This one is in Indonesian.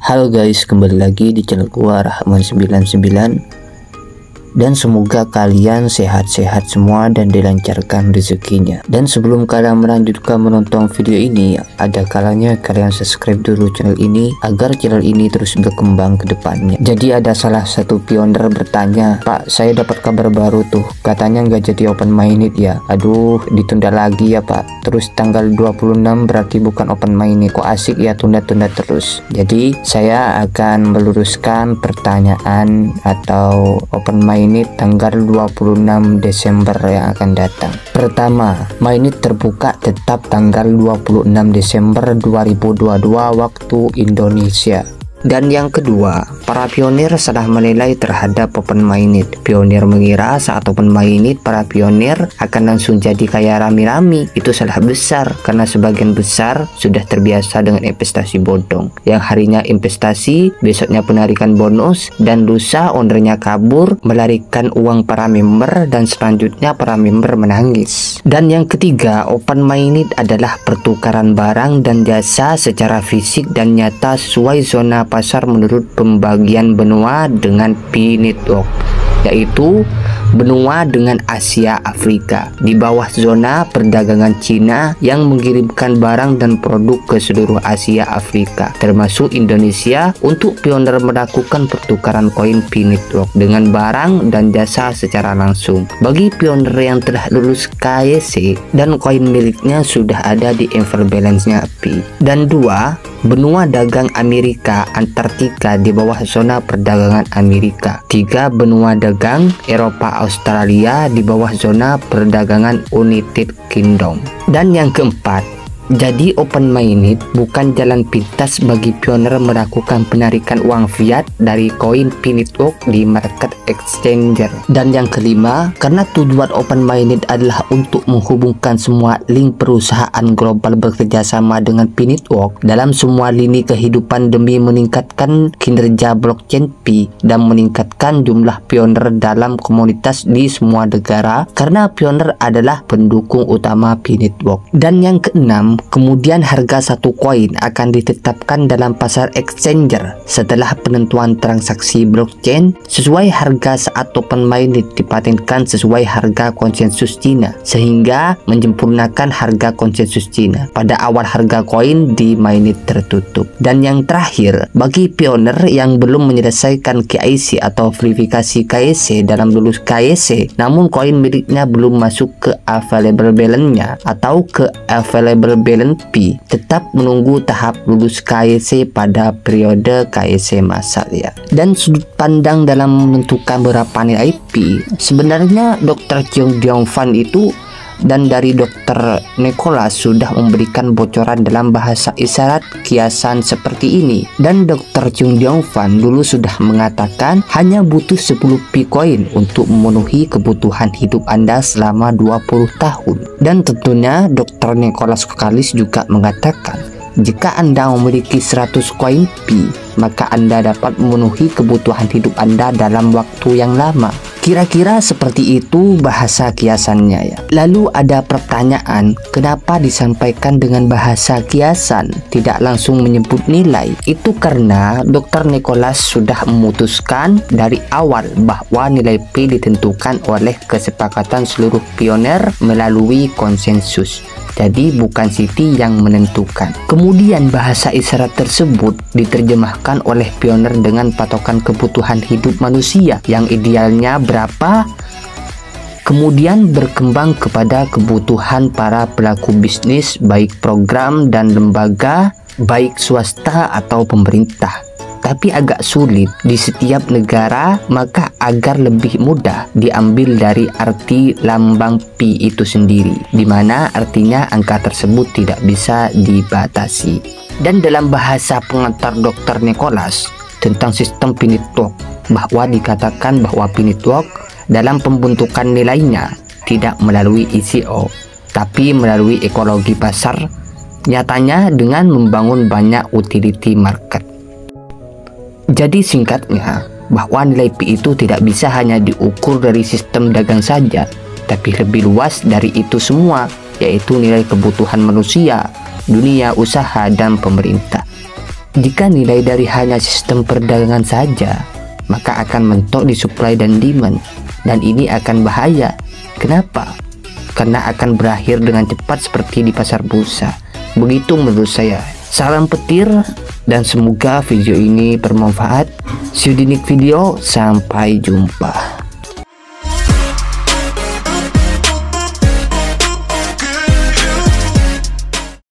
Halo guys, kembali lagi di channel gua Rahman99. Dan semoga kalian sehat-sehat semua dan dilancarkan rezekinya. Dan sebelum kalian melanjutkan menonton video ini, ada kalanya kalian subscribe dulu channel ini agar channel ini terus berkembang ke depannya. Jadi ada salah satu pioner bertanya, "Pak, saya dapat kabar baru tuh, katanya nggak jadi open minded ya." Aduh, ditunda lagi ya Pak. Terus tanggal 26 berarti bukan open minded. Kok asik ya tunda-tunda terus. Jadi saya akan meluruskan pertanyaan atau open minded tanggal 26 Desember yang akan datang. Pertama, Mainit terbuka tetap tanggal 26 Desember 2022 waktu Indonesia. Dan yang kedua, para pionir salah menilai terhadap open minded. Pionir mengira saat open minded para pionir akan langsung jadi kaya rami-rami. Itu salah besar, karena sebagian besar sudah terbiasa dengan investasi bodong. Yang harinya investasi, besoknya penarikan bonus, dan lusa ownernya kabur melarikan uang para member, dan selanjutnya para member menangis. Dan yang ketiga, open minded adalah pertukaran barang dan jasa secara fisik dan nyata sesuai zona pasar menurut pembagian benua dengan P-Network, yaitu benua dengan Asia Afrika di bawah zona perdagangan Cina yang mengirimkan barang dan produk ke seluruh Asia Afrika termasuk Indonesia untuk pioner melakukan pertukaran koin P-Network dengan barang dan jasa secara langsung. Bagi pioner yang telah lulus KYC dan koin miliknya sudah ada di enver balance-nya P. Dan dua, benua dagang Amerika Antartika di bawah zona perdagangan Amerika. Tiga, benua dagang Eropa Australia di bawah zona perdagangan United Kingdom. Dan yang keempat, jadi open minded bukan jalan pintas bagi pioner melakukan penarikan uang fiat dari koin P-Network di market exchanger. Dan yang kelima, karena tujuan open minded adalah untuk menghubungkan semua link perusahaan global bekerja sama dengan P-Network dalam semua lini kehidupan demi meningkatkan kinerja blockchain P dan meningkatkan jumlah pioner dalam komunitas di semua negara, karena pioner adalah pendukung utama P-Network. Dan yang keenam, kemudian harga satu koin akan ditetapkan dalam pasar exchanger setelah penentuan transaksi blockchain sesuai harga saat open minded dipatenkan sesuai harga konsensus Cina, sehingga menyempurnakan harga konsensus Cina pada awal harga koin di mainnet tertutup. Dan yang terakhir, bagi pioner yang belum menyelesaikan KYC atau verifikasi KYC dalam lulus KYC namun koin miliknya belum masuk ke available balance-nya atau ke available balance P, tetap menunggu tahap lulus KYC pada periode KYC massal ya. Dan sudut pandang dalam menentukan berapa nilai P, sebenarnya Dr. Cheung Diong Fan itu dan dari Dr. Nicholas sudah memberikan bocoran dalam bahasa isyarat kiasan seperti ini. Dan Dr. Cheung Diong Fan dulu sudah mengatakan hanya butuh 10 P-Coin untuk memenuhi kebutuhan hidup Anda selama 20 tahun. Dan tentunya Dr. Nicholas Kalis juga mengatakan jika Anda memiliki 100 koin P, maka Anda dapat memenuhi kebutuhan hidup Anda dalam waktu yang lama. Kira-kira seperti itu bahasa kiasannya ya. Lalu ada pertanyaan, kenapa disampaikan dengan bahasa kiasan, tidak langsung menyebut nilai? Itu karena Dr. Nicholas sudah memutuskan dari awal bahwa nilai P ditentukan oleh kesepakatan seluruh pioner melalui konsensus. Jadi bukan Siti yang menentukan. Kemudian bahasa isyarat tersebut diterjemahkan oleh pioner dengan patokan kebutuhan hidup manusia yang idealnya berapa, kemudian berkembang kepada kebutuhan para pelaku bisnis baik program dan lembaga, baik swasta atau pemerintah. Tapi agak sulit di setiap negara, maka agar lebih mudah diambil dari arti lambang P itu sendiri, di mana artinya angka tersebut tidak bisa dibatasi. Dan dalam bahasa pengantar Dr. Nicholas tentang sistem P-Network, bahwa dikatakan bahwa P-Network dalam pembentukan nilainya tidak melalui ICO, tapi melalui ekologi pasar, nyatanya dengan membangun banyak utility market. Jadi singkatnya, bahwa nilai P itu tidak bisa hanya diukur dari sistem dagang saja, tapi lebih luas dari itu semua, yaitu nilai kebutuhan manusia, dunia usaha, dan pemerintah. Jika nilai dari hanya sistem perdagangan saja, maka akan mentok di supply dan demand, dan ini akan bahaya. Kenapa? Karena akan berakhir dengan cepat seperti di pasar bursa. Begitu menurut saya. Salam petir, dan semoga video ini bermanfaat. See you di next video, sampai jumpa.